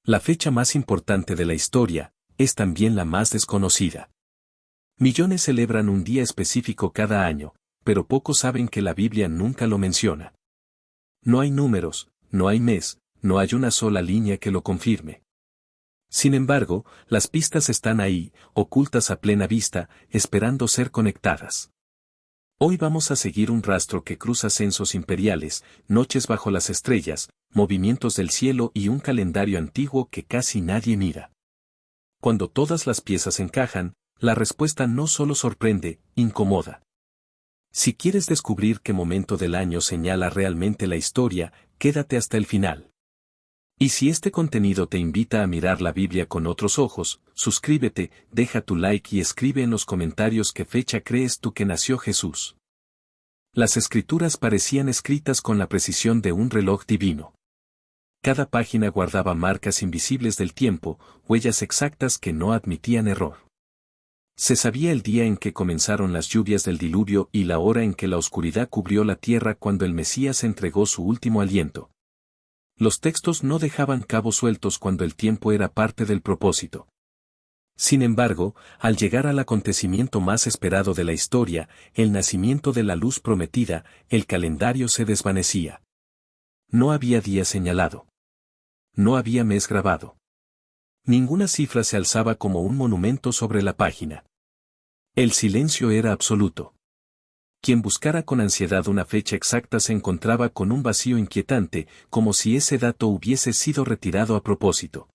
La fecha más importante de la historia es también la más desconocida. Millones celebran un día específico cada año, pero pocos saben que la Biblia nunca lo menciona. No hay números, no hay mes, no hay una sola línea que lo confirme. Sin embargo, las pistas están ahí, ocultas a plena vista, esperando ser conectadas. Hoy vamos a seguir un rastro que cruza censos imperiales, noches bajo las estrellas, movimientos del cielo y un calendario antiguo que casi nadie mira. Cuando todas las piezas encajan, la respuesta no solo sorprende, incomoda. Si quieres descubrir qué momento del año señala realmente la historia, quédate hasta el final. Y si este contenido te invita a mirar la Biblia con otros ojos, suscríbete, deja tu like y escribe en los comentarios qué fecha crees tú que nació Jesús. Las escrituras parecían escritas con la precisión de un reloj divino. Cada página guardaba marcas invisibles del tiempo, huellas exactas que no admitían error. Se sabía el día en que comenzaron las lluvias del diluvio y la hora en que la oscuridad cubrió la tierra cuando el Mesías entregó su último aliento. Los textos no dejaban cabos sueltos cuando el tiempo era parte del propósito. Sin embargo, al llegar al acontecimiento más esperado de la historia, el nacimiento de la luz prometida, el calendario se desvanecía. No había día señalado. No había mes grabado. Ninguna cifra se alzaba como un monumento sobre la página. El silencio era absoluto. Quien buscara con ansiedad una fecha exacta se encontraba con un vacío inquietante, como si ese dato hubiese sido retirado a propósito.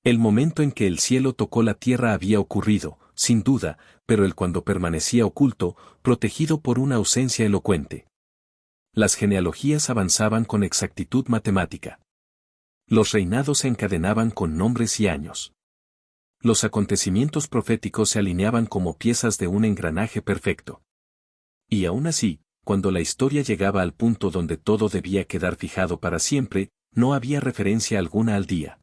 El momento en que el cielo tocó la tierra había ocurrido, sin duda, pero el cuando permanecía oculto, protegido por una ausencia elocuente. Las genealogías avanzaban con exactitud matemática. Los reinados se encadenaban con nombres y años. Los acontecimientos proféticos se alineaban como piezas de un engranaje perfecto. Y aún así, cuando la historia llegaba al punto donde todo debía quedar fijado para siempre, no había referencia alguna al día.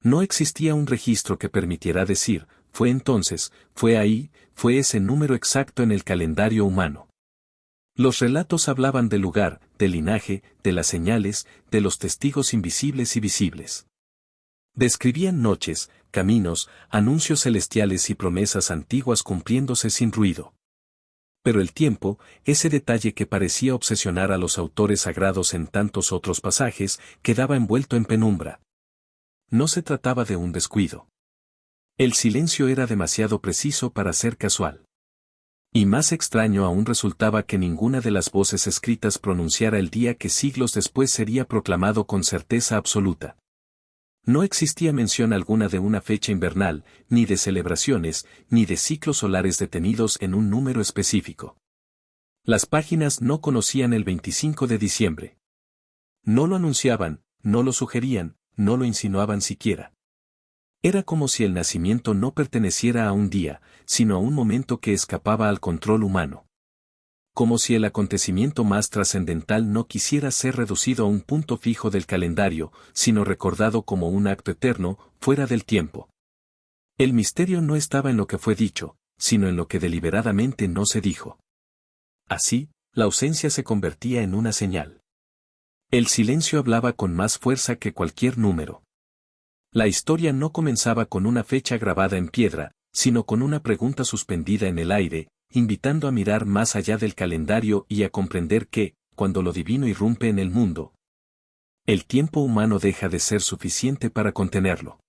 No existía un registro que permitiera decir, fue entonces, fue ahí, fue ese número exacto en el calendario humano. Los relatos hablaban del lugar, del linaje, de las señales, de los testigos invisibles y visibles. Describían noches, caminos, anuncios celestiales y promesas antiguas cumpliéndose sin ruido. Pero el tiempo, ese detalle que parecía obsesionar a los autores sagrados en tantos otros pasajes, quedaba envuelto en penumbra. No se trataba de un descuido. El silencio era demasiado preciso para ser casual. Y más extraño aún resultaba que ninguna de las voces escritas pronunciara el día que siglos después sería proclamado con certeza absoluta. No existía mención alguna de una fecha invernal, ni de celebraciones, ni de ciclos solares detenidos en un número específico. Las páginas no conocían el 25 de diciembre. No lo anunciaban, no lo sugerían, no lo insinuaban siquiera. Era como si el nacimiento no perteneciera a un día, sino a un momento que escapaba al control humano. Como si el acontecimiento más trascendental no quisiera ser reducido a un punto fijo del calendario, sino recordado como un acto eterno, fuera del tiempo. El misterio no estaba en lo que fue dicho, sino en lo que deliberadamente no se dijo. Así, la ausencia se convertía en una señal. El silencio hablaba con más fuerza que cualquier número. La historia no comenzaba con una fecha grabada en piedra, sino con una pregunta suspendida en el aire, invitando a mirar más allá del calendario y a comprender que, cuando lo divino irrumpe en el mundo, el tiempo humano deja de ser suficiente para contenerlo.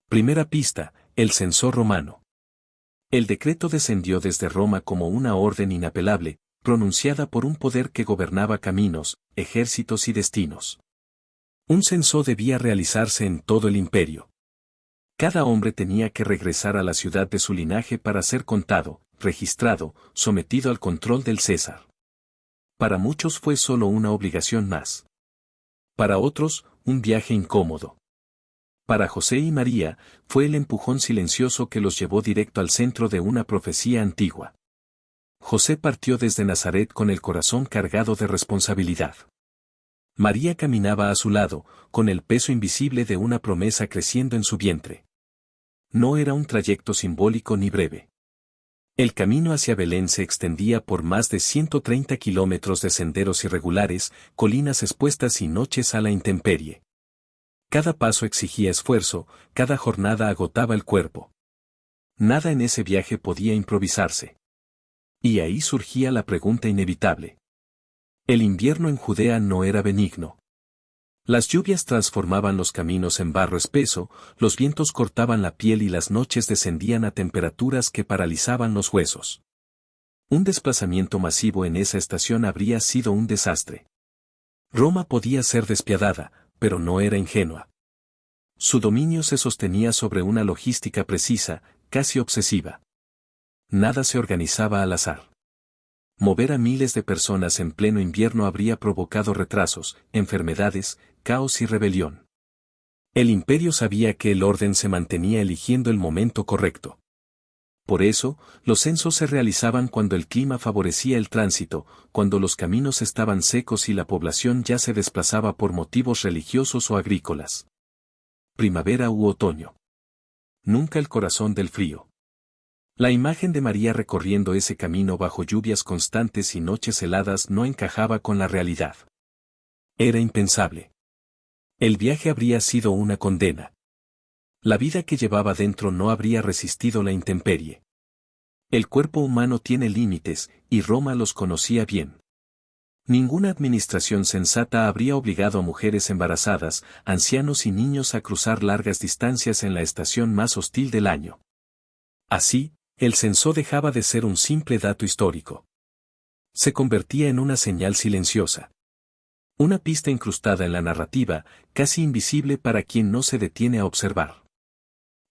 Primera pista, el censor romano. El decreto descendió desde Roma como una orden inapelable, pronunciada por un poder que gobernaba caminos, ejércitos y destinos. Un censo debía realizarse en todo el imperio. Cada hombre tenía que regresar a la ciudad de su linaje para ser contado, registrado, sometido al control del César. Para muchos fue solo una obligación más. Para otros, un viaje incómodo. Para José y María, fue el empujón silencioso que los llevó directo al centro de una profecía antigua. José partió desde Nazaret con el corazón cargado de responsabilidad. María caminaba a su lado, con el peso invisible de una promesa creciendo en su vientre. No era un trayecto simbólico ni breve. El camino hacia Belén se extendía por más de 130 kilómetros de senderos irregulares, colinas expuestas y noches a la intemperie. Cada paso exigía esfuerzo, cada jornada agotaba el cuerpo. Nada en ese viaje podía improvisarse. Y ahí surgía la pregunta inevitable. El invierno en Judea no era benigno. Las lluvias transformaban los caminos en barro espeso, los vientos cortaban la piel y las noches descendían a temperaturas que paralizaban los huesos. Un desplazamiento masivo en esa estación habría sido un desastre. Roma podía ser despiadada, pero no era ingenua. Su dominio se sostenía sobre una logística precisa, casi obsesiva. Nada se organizaba al azar. Mover a miles de personas en pleno invierno habría provocado retrasos, enfermedades, caos y rebelión. El imperio sabía que el orden se mantenía eligiendo el momento correcto. Por eso, los censos se realizaban cuando el clima favorecía el tránsito, cuando los caminos estaban secos y la población ya se desplazaba por motivos religiosos o agrícolas. Primavera u otoño. Nunca el corazón del frío. La imagen de María recorriendo ese camino bajo lluvias constantes y noches heladas no encajaba con la realidad. Era impensable. El viaje habría sido una condena. La vida que llevaba dentro no habría resistido la intemperie. El cuerpo humano tiene límites, y Roma los conocía bien. Ninguna administración sensata habría obligado a mujeres embarazadas, ancianos y niños a cruzar largas distancias en la estación más hostil del año. Así, el censo dejaba de ser un simple dato histórico. Se convertía en una señal silenciosa. Una pista incrustada en la narrativa, casi invisible para quien no se detiene a observar.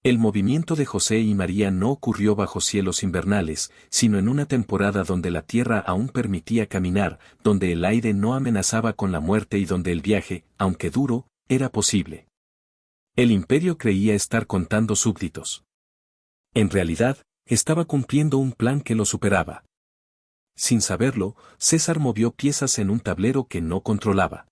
El movimiento de José y María no ocurrió bajo cielos invernales, sino en una temporada donde la tierra aún permitía caminar, donde el aire no amenazaba con la muerte y donde el viaje, aunque duro, era posible. El imperio creía estar contando súbditos. En realidad, estaba cumpliendo un plan que lo superaba. Sin saberlo, César movió piezas en un tablero que no controlaba.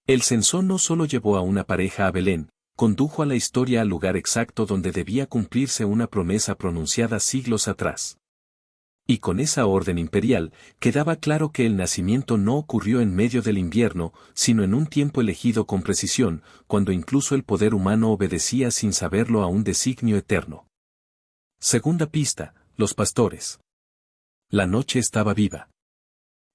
El censo no solo llevó a una pareja a Belén, condujo a la historia al lugar exacto donde debía cumplirse una promesa pronunciada siglos atrás. Y con esa orden imperial, quedaba claro que el nacimiento no ocurrió en medio del invierno, sino en un tiempo elegido con precisión, cuando incluso el poder humano obedecía sin saberlo a un designio eterno. Segunda pista, los pastores. La noche estaba viva.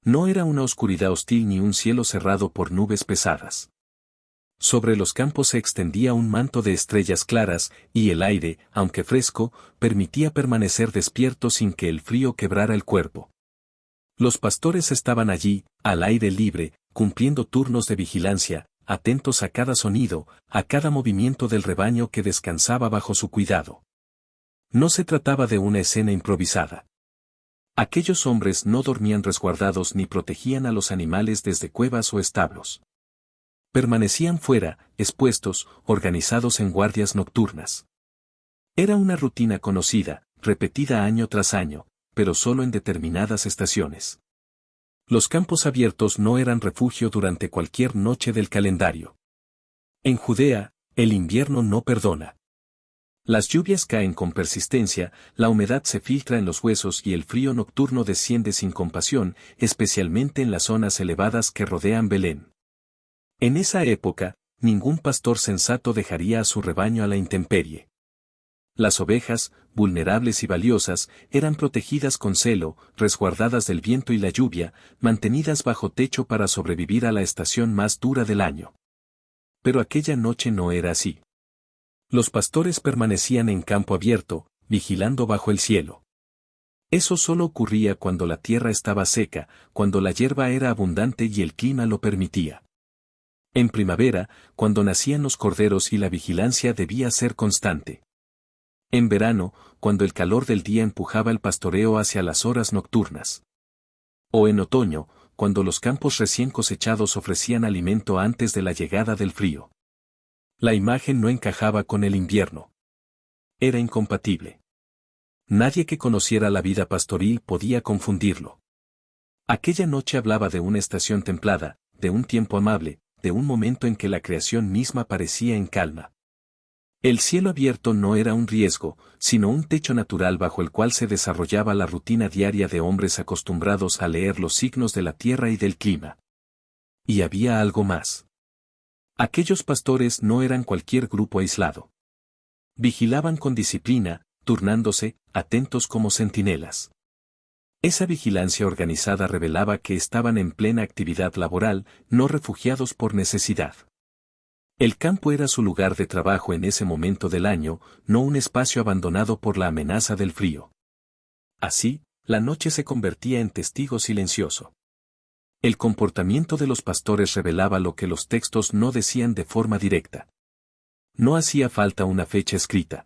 No era una oscuridad hostil ni un cielo cerrado por nubes pesadas. Sobre los campos se extendía un manto de estrellas claras, y el aire, aunque fresco, permitía permanecer despierto sin que el frío quebrara el cuerpo. Los pastores estaban allí, al aire libre, cumpliendo turnos de vigilancia, atentos a cada sonido, a cada movimiento del rebaño que descansaba bajo su cuidado. No se trataba de una escena improvisada. Aquellos hombres no dormían resguardados ni protegían a los animales desde cuevas o establos. Permanecían fuera, expuestos, organizados en guardias nocturnas. Era una rutina conocida, repetida año tras año, pero solo en determinadas estaciones. Los campos abiertos no eran refugio durante cualquier noche del calendario. En Judea, el invierno no perdona. Las lluvias caen con persistencia, la humedad se filtra en los huesos y el frío nocturno desciende sin compasión, especialmente en las zonas elevadas que rodean Belén. En esa época, ningún pastor sensato dejaría a su rebaño a la intemperie. Las ovejas, vulnerables y valiosas, eran protegidas con celo, resguardadas del viento y la lluvia, mantenidas bajo techo para sobrevivir a la estación más dura del año. Pero aquella noche no era así. Los pastores permanecían en campo abierto, vigilando bajo el cielo. Eso solo ocurría cuando la tierra estaba seca, cuando la hierba era abundante y el clima lo permitía. En primavera, cuando nacían los corderos y la vigilancia debía ser constante. En verano, cuando el calor del día empujaba el pastoreo hacia las horas nocturnas. O en otoño, cuando los campos recién cosechados ofrecían alimento antes de la llegada del frío. La imagen no encajaba con el invierno. Era incompatible. Nadie que conociera la vida pastoril podía confundirlo. Aquella noche hablaba de una estación templada, de un tiempo amable, de un momento en que la creación misma parecía en calma. El cielo abierto no era un riesgo, sino un techo natural bajo el cual se desarrollaba la rutina diaria de hombres acostumbrados a leer los signos de la tierra y del clima. Y había algo más. Aquellos pastores no eran cualquier grupo aislado. Vigilaban con disciplina, turnándose, atentos como centinelas. Esa vigilancia organizada revelaba que estaban en plena actividad laboral, no refugiados por necesidad. El campo era su lugar de trabajo en ese momento del año, no un espacio abandonado por la amenaza del frío. Así, la noche se convertía en testigo silencioso. El comportamiento de los pastores revelaba lo que los textos no decían de forma directa. No hacía falta una fecha escrita.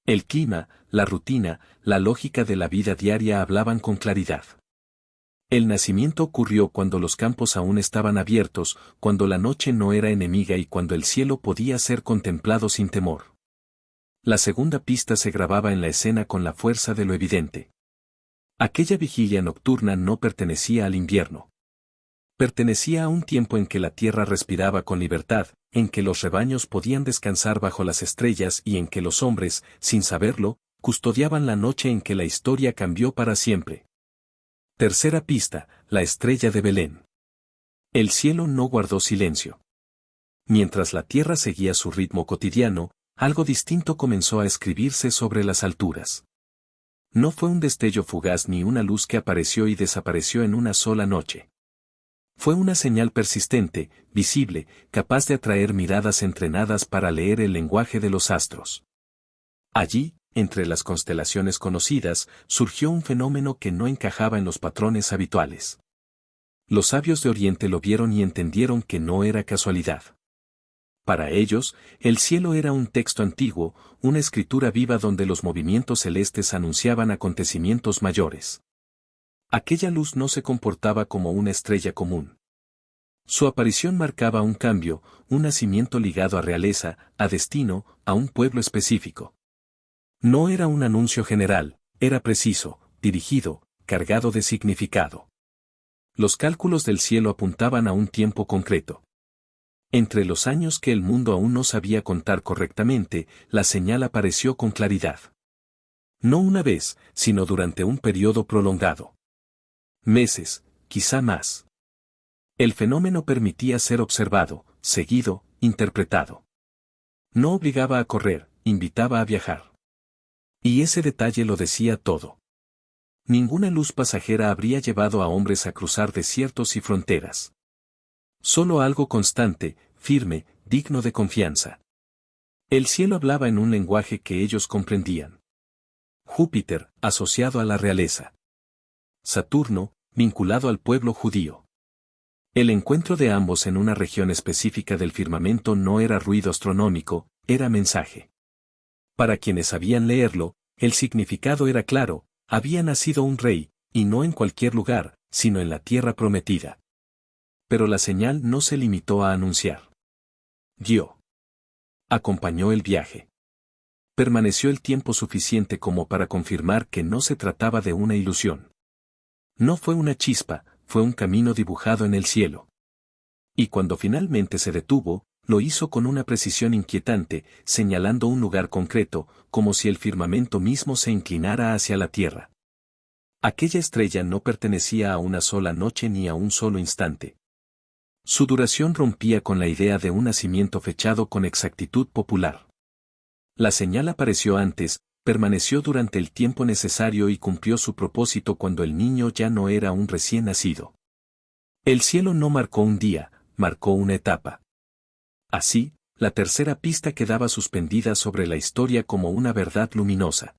El clima, la rutina, la lógica de la vida diaria hablaban con claridad. El nacimiento ocurrió cuando los campos aún estaban abiertos, cuando la noche no era enemiga y cuando el cielo podía ser contemplado sin temor. La segunda pista se grababa en la escena con la fuerza de lo evidente. Aquella vigilia nocturna no pertenecía al invierno. Pertenecía a un tiempo en que la tierra respiraba con libertad, en que los rebaños podían descansar bajo las estrellas y en que los hombres, sin saberlo, custodiaban la noche en que la historia cambió para siempre. Tercera pista, la estrella de Belén. El cielo no guardó silencio. Mientras la tierra seguía su ritmo cotidiano, algo distinto comenzó a escribirse sobre las alturas. No fue un destello fugaz ni una luz que apareció y desapareció en una sola noche. Fue una señal persistente, visible, capaz de atraer miradas entrenadas para leer el lenguaje de los astros. Allí, entre las constelaciones conocidas, surgió un fenómeno que no encajaba en los patrones habituales. Los sabios de Oriente lo vieron y entendieron que no era casualidad. Para ellos, el cielo era un texto antiguo, una escritura viva donde los movimientos celestes anunciaban acontecimientos mayores. Aquella luz no se comportaba como una estrella común. Su aparición marcaba un cambio, un nacimiento ligado a realeza, a destino, a un pueblo específico. No era un anuncio general, era preciso, dirigido, cargado de significado. Los cálculos del cielo apuntaban a un tiempo concreto. Entre los años que el mundo aún no sabía contar correctamente, la señal apareció con claridad. No una vez, sino durante un periodo prolongado. Meses, quizá más. El fenómeno permitía ser observado, seguido, interpretado. No obligaba a correr, invitaba a viajar. Y ese detalle lo decía todo. Ninguna luz pasajera habría llevado a hombres a cruzar desiertos y fronteras. Solo algo constante, firme, digno de confianza. El cielo hablaba en un lenguaje que ellos comprendían. Júpiter, asociado a la realeza. Saturno, vinculado al pueblo judío. El encuentro de ambos en una región específica del firmamento no era ruido astronómico, era mensaje. Para quienes sabían leerlo, el significado era claro, había nacido un rey, y no en cualquier lugar, sino en la tierra prometida. Pero la señal no se limitó a anunciar. Guió. Acompañó el viaje. Permaneció el tiempo suficiente como para confirmar que no se trataba de una ilusión. No fue una chispa, fue un camino dibujado en el cielo. Y cuando finalmente se detuvo, lo hizo con una precisión inquietante, señalando un lugar concreto, como si el firmamento mismo se inclinara hacia la tierra. Aquella estrella no pertenecía a una sola noche ni a un solo instante. Su duración rompía con la idea de un nacimiento fechado con exactitud popular. La señal apareció antes, permaneció durante el tiempo necesario y cumplió su propósito cuando el niño ya no era un recién nacido. El cielo no marcó un día, marcó una etapa. Así, la tercera pista quedaba suspendida sobre la historia como una verdad luminosa.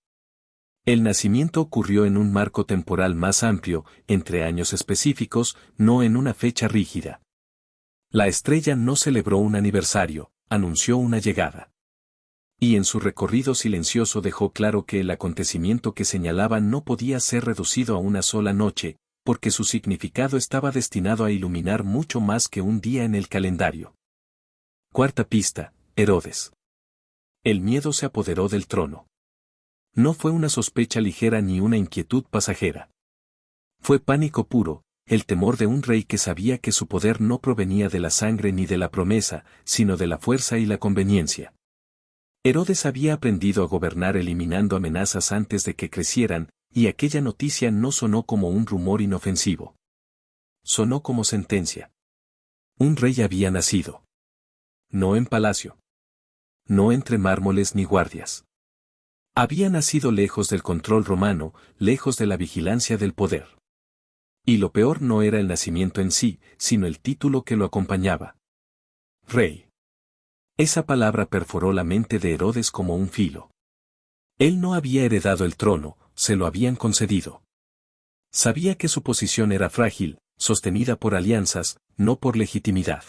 El nacimiento ocurrió en un marco temporal más amplio, entre años específicos, no en una fecha rígida. La estrella no celebró un aniversario, anunció una llegada. Y en su recorrido silencioso dejó claro que el acontecimiento que señalaba no podía ser reducido a una sola noche, porque su significado estaba destinado a iluminar mucho más que un día en el calendario. Cuarta pista, Herodes. El miedo se apoderó del trono. No fue una sospecha ligera ni una inquietud pasajera. Fue pánico puro, el temor de un rey que sabía que su poder no provenía de la sangre ni de la promesa, sino de la fuerza y la conveniencia. Herodes había aprendido a gobernar eliminando amenazas antes de que crecieran, y aquella noticia no sonó como un rumor inofensivo. Sonó como sentencia. Un rey había nacido. no en palacio. No entre mármoles ni guardias. Había nacido lejos del control romano, lejos de la vigilancia del poder. Y lo peor no era el nacimiento en sí, sino el título que lo acompañaba. Rey. Esa palabra perforó la mente de Herodes como un filo. Él no había heredado el trono, se lo habían concedido. Sabía que su posición era frágil, sostenida por alianzas, no por legitimidad.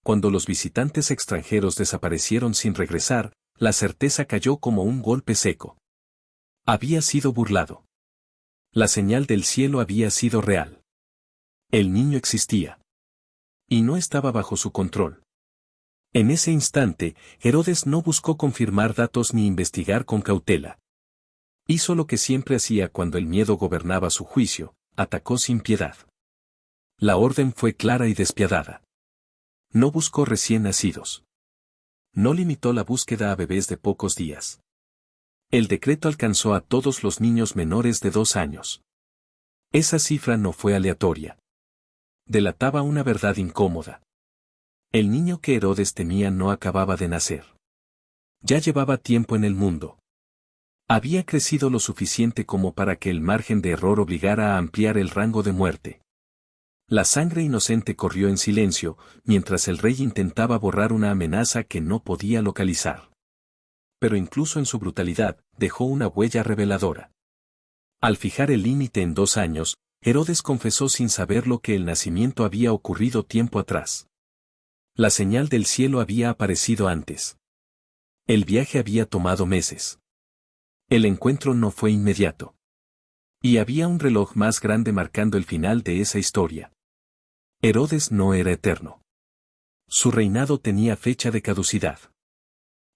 Cuando los visitantes extranjeros desaparecieron sin regresar, la certeza cayó como un golpe seco. Había sido burlado. La señal del cielo había sido real. El niño existía. Y no estaba bajo su control. En ese instante, Herodes no buscó confirmar datos ni investigar con cautela. Hizo lo que siempre hacía cuando el miedo gobernaba su juicio, atacó sin piedad. La orden fue clara y despiadada. No buscó recién nacidos. No limitó la búsqueda a bebés de pocos días. El decreto alcanzó a todos los niños menores de 2 años. Esa cifra no fue aleatoria. Delataba una verdad incómoda. El niño que Herodes temía no acababa de nacer. Ya llevaba tiempo en el mundo. Había crecido lo suficiente como para que el margen de error obligara a ampliar el rango de muerte. La sangre inocente corrió en silencio, mientras el rey intentaba borrar una amenaza que no podía localizar. Pero incluso en su brutalidad, dejó una huella reveladora. Al fijar el límite en 2 años, Herodes confesó sin saberlo que el nacimiento había ocurrido tiempo atrás. La señal del cielo había aparecido antes. El viaje había tomado meses. El encuentro no fue inmediato. Y había un reloj más grande marcando el final de esa historia. Herodes no era eterno. Su reinado tenía fecha de caducidad.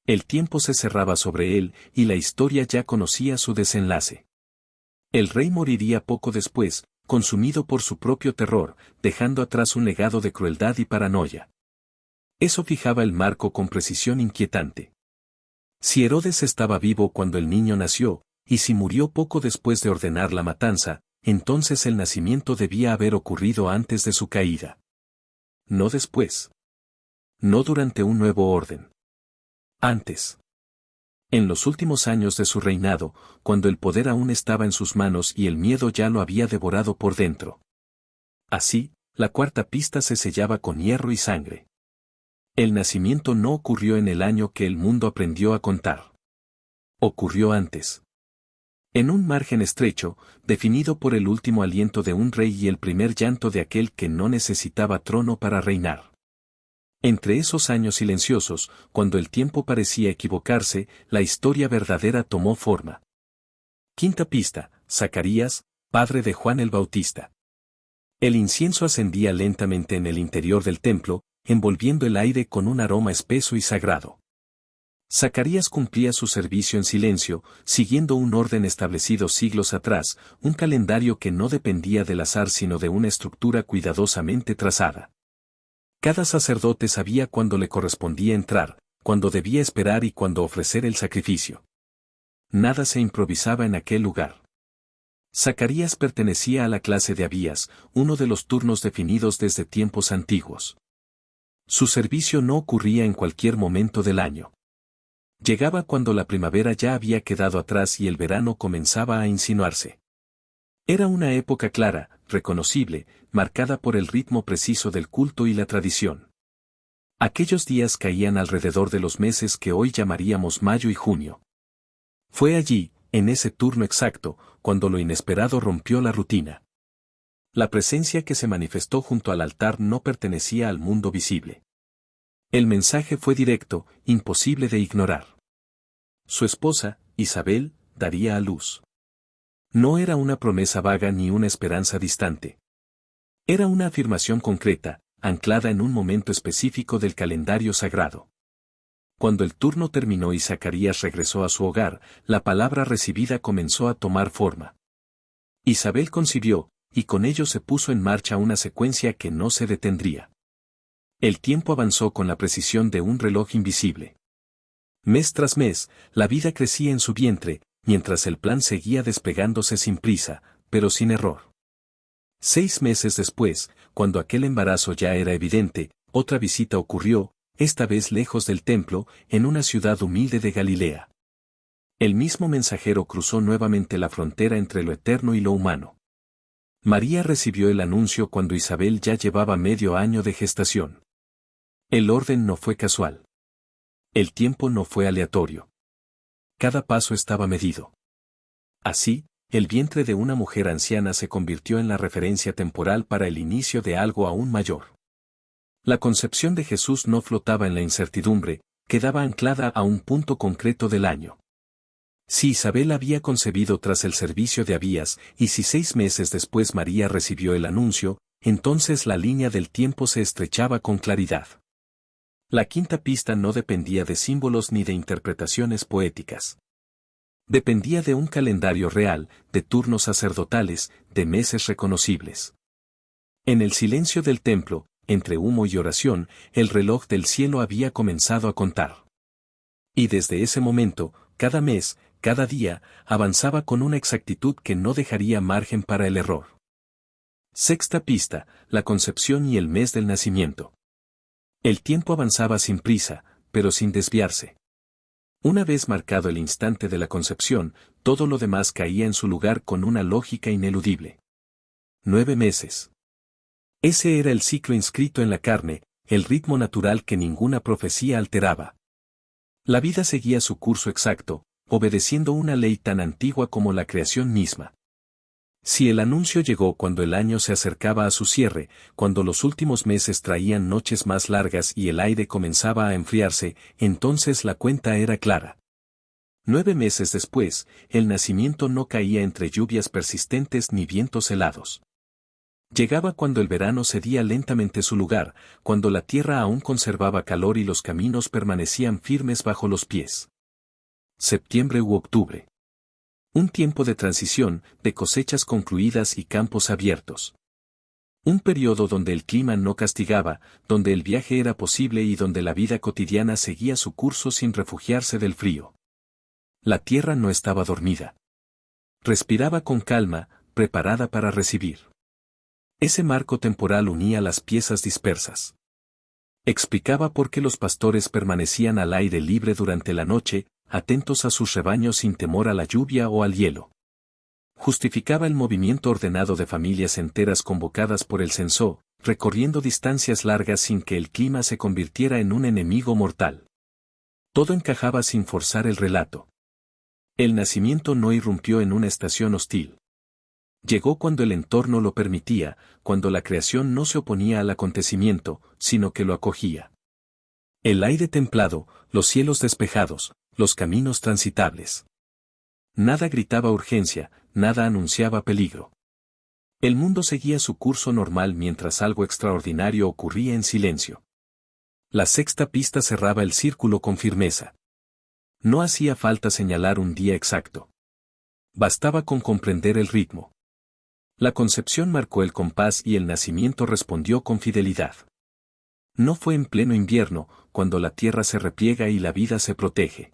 El tiempo se cerraba sobre él y la historia ya conocía su desenlace. El rey moriría poco después, consumido por su propio terror, dejando atrás un legado de crueldad y paranoia. Eso fijaba el marco con precisión inquietante. Si Herodes estaba vivo cuando el niño nació, y si murió poco después de ordenar la matanza, entonces el nacimiento debía haber ocurrido antes de su caída. No después. No durante un nuevo orden. Antes. En los últimos años de su reinado, cuando el poder aún estaba en sus manos y el miedo ya lo había devorado por dentro. Así, la 4ª pista se sellaba con hierro y sangre. El nacimiento no ocurrió en el año que el mundo aprendió a contar. Ocurrió antes. En un margen estrecho, definido por el último aliento de un rey y el primer llanto de aquel que no necesitaba trono para reinar. Entre esos años silenciosos, cuando el tiempo parecía equivocarse, la historia verdadera tomó forma. 5ª pista, Zacarías, padre de Juan el Bautista. El incienso ascendía lentamente en el interior del templo, envolviendo el aire con un aroma espeso y sagrado. Zacarías cumplía su servicio en silencio, siguiendo un orden establecido siglos atrás, un calendario que no dependía del azar sino de una estructura cuidadosamente trazada. Cada sacerdote sabía cuándo le correspondía entrar, cuándo debía esperar y cuándo ofrecer el sacrificio. Nada se improvisaba en aquel lugar. Zacarías pertenecía a la clase de Abías, uno de los turnos definidos desde tiempos antiguos. Su servicio no ocurría en cualquier momento del año. Llegaba cuando la primavera ya había quedado atrás y el verano comenzaba a insinuarse. Era una época clara, reconocible, marcada por el ritmo preciso del culto y la tradición. Aquellos días caían alrededor de los meses que hoy llamaríamos mayo y junio. Fue allí, en ese turno exacto, cuando lo inesperado rompió la rutina. La presencia que se manifestó junto al altar no pertenecía al mundo visible. El mensaje fue directo, imposible de ignorar. Su esposa, Isabel, daría a luz. No era una promesa vaga ni una esperanza distante. Era una afirmación concreta, anclada en un momento específico del calendario sagrado. Cuando el turno terminó y Zacarías regresó a su hogar, la palabra recibida comenzó a tomar forma. Isabel concibió, y con ello se puso en marcha una secuencia que no se detendría. El tiempo avanzó con la precisión de un reloj invisible. Mes tras mes, la vida crecía en su vientre, mientras el plan seguía despegándose sin prisa, pero sin error. 6 meses después, cuando aquel embarazo ya era evidente, otra visita ocurrió, esta vez lejos del templo, en una ciudad humilde de Galilea. El mismo mensajero cruzó nuevamente la frontera entre lo eterno y lo humano. María recibió el anuncio cuando Isabel ya llevaba medio año de gestación. El orden no fue casual. El tiempo no fue aleatorio. Cada paso estaba medido. Así, el vientre de una mujer anciana se convirtió en la referencia temporal para el inicio de algo aún mayor. La concepción de Jesús no flotaba en la incertidumbre, quedaba anclada a un punto concreto del año. Si Isabel había concebido tras el servicio de Abías, y si 6 meses después María recibió el anuncio, entonces la línea del tiempo se estrechaba con claridad. La quinta pista no dependía de símbolos ni de interpretaciones poéticas. Dependía de un calendario real, de turnos sacerdotales, de meses reconocibles. En el silencio del templo, entre humo y oración, el reloj del cielo había comenzado a contar. Y desde ese momento, cada mes, cada día, avanzaba con una exactitud que no dejaría margen para el error. Sexta pista, la concepción y el mes del nacimiento. El tiempo avanzaba sin prisa, pero sin desviarse. Una vez marcado el instante de la concepción, todo lo demás caía en su lugar con una lógica ineludible. 9 meses. Ese era el ciclo inscrito en la carne, el ritmo natural que ninguna profecía alteraba. La vida seguía su curso exacto, obedeciendo una ley tan antigua como la creación misma. Si el anuncio llegó cuando el año se acercaba a su cierre, cuando los últimos meses traían noches más largas y el aire comenzaba a enfriarse, entonces la cuenta era clara. 9 meses después, el nacimiento no caía entre lluvias persistentes ni vientos helados. Llegaba cuando el verano cedía lentamente su lugar, cuando la tierra aún conservaba calor y los caminos permanecían firmes bajo los pies. Septiembre u octubre. Un tiempo de transición, de cosechas concluidas y campos abiertos. Un periodo donde el clima no castigaba, donde el viaje era posible y donde la vida cotidiana seguía su curso sin refugiarse del frío. La tierra no estaba dormida. Respiraba con calma, preparada para recibir. Ese marco temporal unía las piezas dispersas. Explicaba por qué los pastores permanecían al aire libre durante la noche, atentos a sus rebaños sin temor a la lluvia o al hielo. Justificaba el movimiento ordenado de familias enteras convocadas por el censo, recorriendo distancias largas sin que el clima se convirtiera en un enemigo mortal. Todo encajaba sin forzar el relato. El nacimiento no irrumpió en una estación hostil. Llegó cuando el entorno lo permitía, cuando la creación no se oponía al acontecimiento, sino que lo acogía. El aire templado, los cielos despejados, los caminos transitables. Nada gritaba urgencia, nada anunciaba peligro. El mundo seguía su curso normal mientras algo extraordinario ocurría en silencio. La sexta pista cerraba el círculo con firmeza. No hacía falta señalar un día exacto. Bastaba con comprender el ritmo. La concepción marcó el compás y el nacimiento respondió con fidelidad. No fue en pleno invierno, cuando la tierra se repliega y la vida se protege.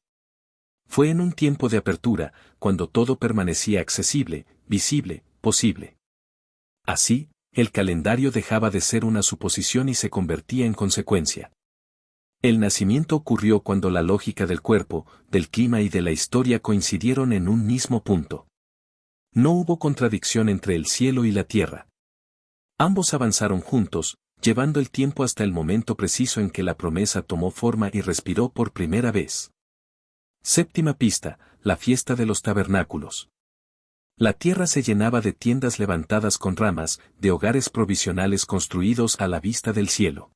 Fue en un tiempo de apertura, cuando todo permanecía accesible, visible, posible. Así, el calendario dejaba de ser una suposición y se convertía en consecuencia. El nacimiento ocurrió cuando la lógica del cuerpo, del clima y de la historia coincidieron en un mismo punto. No hubo contradicción entre el cielo y la tierra. Ambos avanzaron juntos, llevando el tiempo hasta el momento preciso en que la promesa tomó forma y respiró por primera vez. Séptima pista, la fiesta de los tabernáculos. La tierra se llenaba de tiendas levantadas con ramas, de hogares provisionales construidos a la vista del cielo.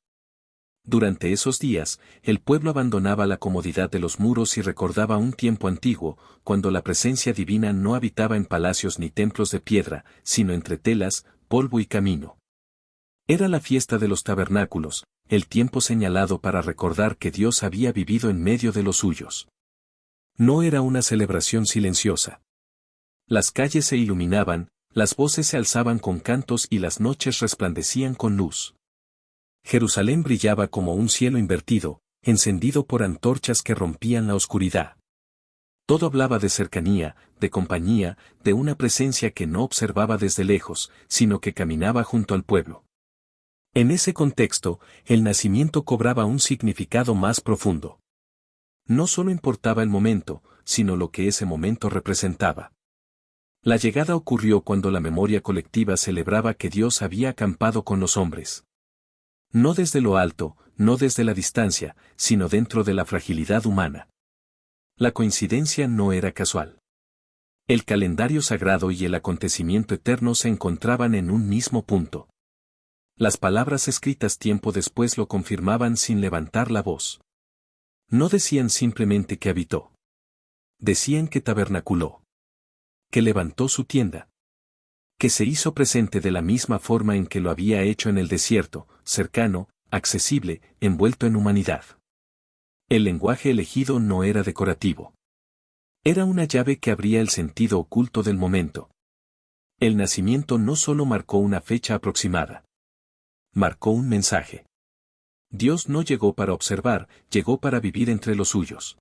Durante esos días, el pueblo abandonaba la comodidad de los muros y recordaba un tiempo antiguo, cuando la presencia divina no habitaba en palacios ni templos de piedra, sino entre telas, polvo y camino. Era la fiesta de los tabernáculos, el tiempo señalado para recordar que Dios había vivido en medio de los suyos. No era una celebración silenciosa. Las calles se iluminaban, las voces se alzaban con cantos y las noches resplandecían con luz. Jerusalén brillaba como un cielo invertido, encendido por antorchas que rompían la oscuridad. Todo hablaba de cercanía, de compañía, de una presencia que no observaba desde lejos, sino que caminaba junto al pueblo. En ese contexto, el nacimiento cobraba un significado más profundo. No solo importaba el momento, sino lo que ese momento representaba. La llegada ocurrió cuando la memoria colectiva celebraba que Dios había acampado con los hombres. No desde lo alto, no desde la distancia, sino dentro de la fragilidad humana. La coincidencia no era casual. El calendario sagrado y el acontecimiento eterno se encontraban en un mismo punto. Las palabras escritas tiempo después lo confirmaban sin levantar la voz. No decían simplemente que habitó. Decían que tabernaculó. Que levantó su tienda. Que se hizo presente de la misma forma en que lo había hecho en el desierto, cercano, accesible, envuelto en humanidad. El lenguaje elegido no era decorativo. Era una llave que abría el sentido oculto del momento. El nacimiento no solo marcó una fecha aproximada. Marcó un mensaje. Dios no llegó para observar, llegó para vivir entre los suyos.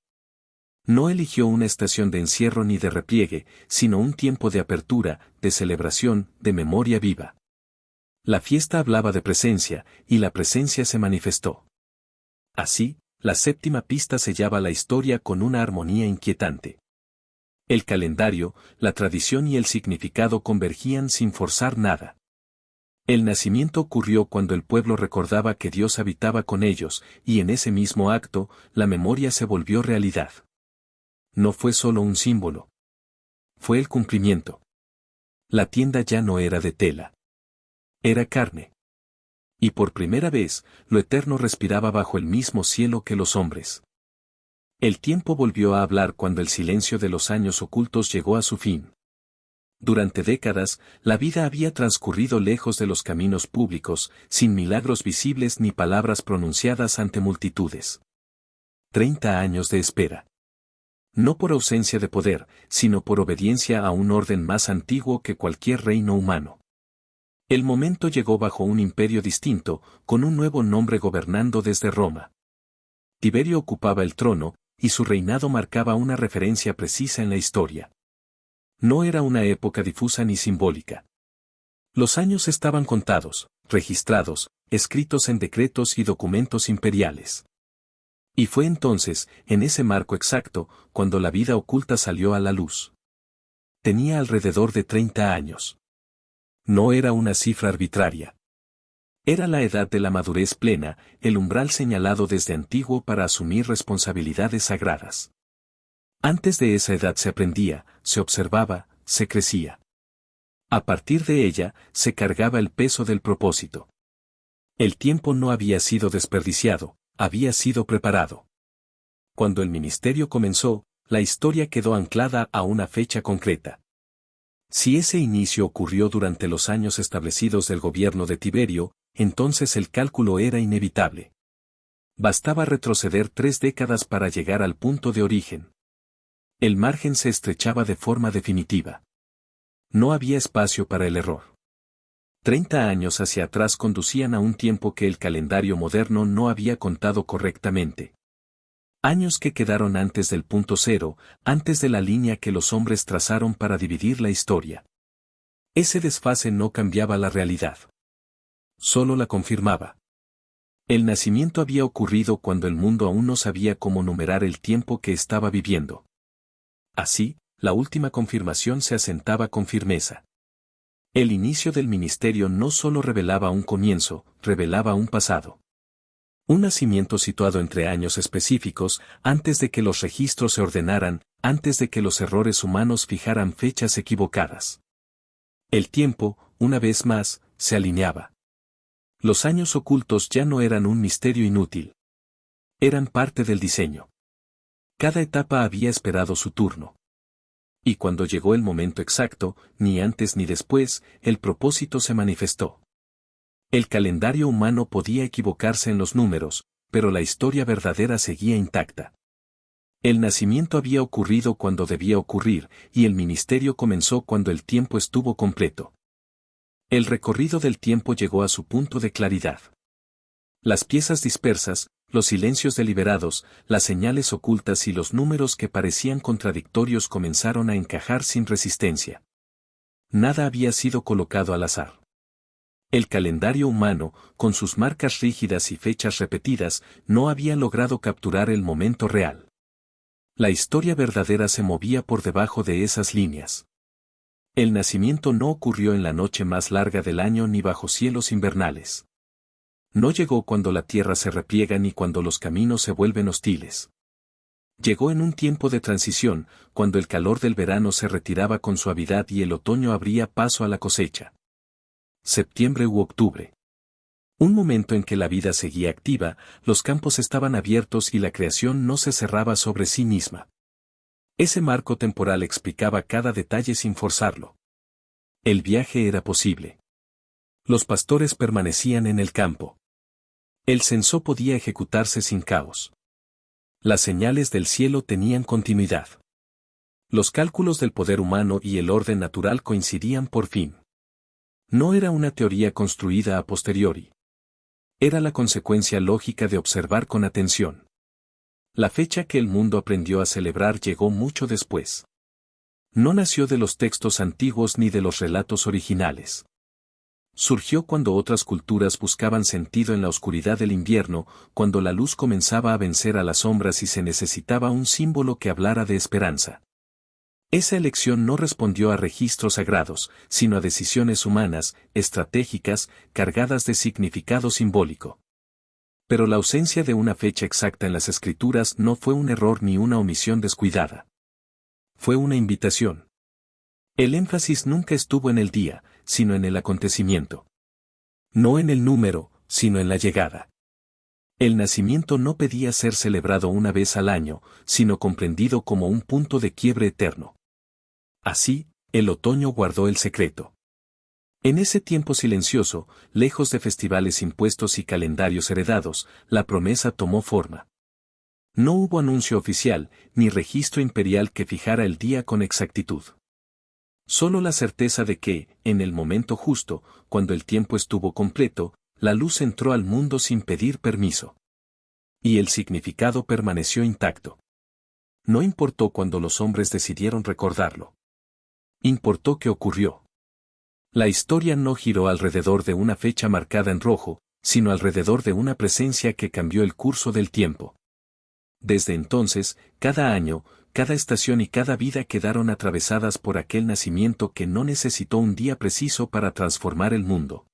No eligió una estación de encierro ni de repliegue, sino un tiempo de apertura, de celebración, de memoria viva. La fiesta hablaba de presencia, y la presencia se manifestó. Así, la séptima pista sellaba la historia con una armonía inquietante. El calendario, la tradición y el significado convergían sin forzar nada. El nacimiento ocurrió cuando el pueblo recordaba que Dios habitaba con ellos, y en ese mismo acto, la memoria se volvió realidad. No fue solo un símbolo. Fue el cumplimiento. La tienda ya no era de tela. Era carne. Y por primera vez, lo eterno respiraba bajo el mismo cielo que los hombres. El tiempo volvió a hablar cuando el silencio de los años ocultos llegó a su fin. Durante décadas, la vida había transcurrido lejos de los caminos públicos, sin milagros visibles ni palabras pronunciadas ante multitudes. 30 años de espera. No por ausencia de poder, sino por obediencia a un orden más antiguo que cualquier reino humano. El momento llegó bajo un imperio distinto, con un nuevo nombre gobernando desde Roma. Tiberio ocupaba el trono, y su reinado marcaba una referencia precisa en la historia. No era una época difusa ni simbólica. Los años estaban contados, registrados, escritos en decretos y documentos imperiales. Y fue entonces, en ese marco exacto, cuando la vida oculta salió a la luz. Tenía alrededor de 30 años. No era una cifra arbitraria. Era la edad de la madurez plena, el umbral señalado desde antiguo para asumir responsabilidades sagradas. Antes de esa edad se aprendía, se observaba, se crecía. A partir de ella, se cargaba el peso del propósito. El tiempo no había sido desperdiciado, había sido preparado. Cuando el ministerio comenzó, la historia quedó anclada a una fecha concreta. Si ese inicio ocurrió durante los años establecidos del gobierno de Tiberio, entonces el cálculo era inevitable. Bastaba retroceder 3 décadas para llegar al punto de origen. El margen se estrechaba de forma definitiva. No había espacio para el error. 30 años hacia atrás conducían a un tiempo que el calendario moderno no había contado correctamente. Años que quedaron antes del punto cero, antes de la línea que los hombres trazaron para dividir la historia. Ese desfase no cambiaba la realidad. Solo la confirmaba. El nacimiento había ocurrido cuando el mundo aún no sabía cómo numerar el tiempo que estaba viviendo. Así, la última confirmación se asentaba con firmeza. El inicio del ministerio no solo revelaba un comienzo, revelaba un pasado. Un nacimiento situado entre años específicos, antes de que los registros se ordenaran, antes de que los errores humanos fijaran fechas equivocadas. El tiempo, una vez más, se alineaba. Los años ocultos ya no eran un misterio inútil. Eran parte del diseño. Cada etapa había esperado su turno. Y cuando llegó el momento exacto, ni antes ni después, el propósito se manifestó. El calendario humano podía equivocarse en los números, pero la historia verdadera seguía intacta. El nacimiento había ocurrido cuando debía ocurrir, y el ministerio comenzó cuando el tiempo estuvo completo. El recorrido del tiempo llegó a su punto de claridad. Las piezas dispersas, los silencios deliberados, las señales ocultas y los números que parecían contradictorios comenzaron a encajar sin resistencia. Nada había sido colocado al azar. El calendario humano, con sus marcas rígidas y fechas repetidas, no había logrado capturar el momento real. La historia verdadera se movía por debajo de esas líneas. El nacimiento no ocurrió en la noche más larga del año ni bajo cielos invernales. No llegó cuando la tierra se repliega ni cuando los caminos se vuelven hostiles. Llegó en un tiempo de transición, cuando el calor del verano se retiraba con suavidad y el otoño abría paso a la cosecha. Septiembre u octubre. Un momento en que la vida seguía activa, los campos estaban abiertos y la creación no se cerraba sobre sí misma. Ese marco temporal explicaba cada detalle sin forzarlo. El viaje era posible. Los pastores permanecían en el campo. El censo podía ejecutarse sin caos. Las señales del cielo tenían continuidad. Los cálculos del poder humano y el orden natural coincidían por fin. No era una teoría construida a posteriori. Era la consecuencia lógica de observar con atención. La fecha que el mundo aprendió a celebrar llegó mucho después. No nació de los textos antiguos ni de los relatos originales. Surgió cuando otras culturas buscaban sentido en la oscuridad del invierno, cuando la luz comenzaba a vencer a las sombras y se necesitaba un símbolo que hablara de esperanza. Esa elección no respondió a registros sagrados, sino a decisiones humanas, estratégicas, cargadas de significado simbólico. Pero la ausencia de una fecha exacta en las escrituras no fue un error ni una omisión descuidada. Fue una invitación. El énfasis nunca estuvo en el día, sino en el acontecimiento. No en el número, sino en la llegada. El nacimiento no pedía ser celebrado una vez al año, sino comprendido como un punto de quiebre eterno. Así, el otoño guardó el secreto. En ese tiempo silencioso, lejos de festivales impuestos y calendarios heredados, la promesa tomó forma. No hubo anuncio oficial, ni registro imperial que fijara el día con exactitud. Solo la certeza de que, en el momento justo, cuando el tiempo estuvo completo, la luz entró al mundo sin pedir permiso. Y el significado permaneció intacto. No importó cuando los hombres decidieron recordarlo. Importó que ocurrió. La historia no giró alrededor de una fecha marcada en rojo, sino alrededor de una presencia que cambió el curso del tiempo. Desde entonces, cada año, cada estación y cada vida quedaron atravesadas por aquel nacimiento que no necesitó un día preciso para transformar el mundo.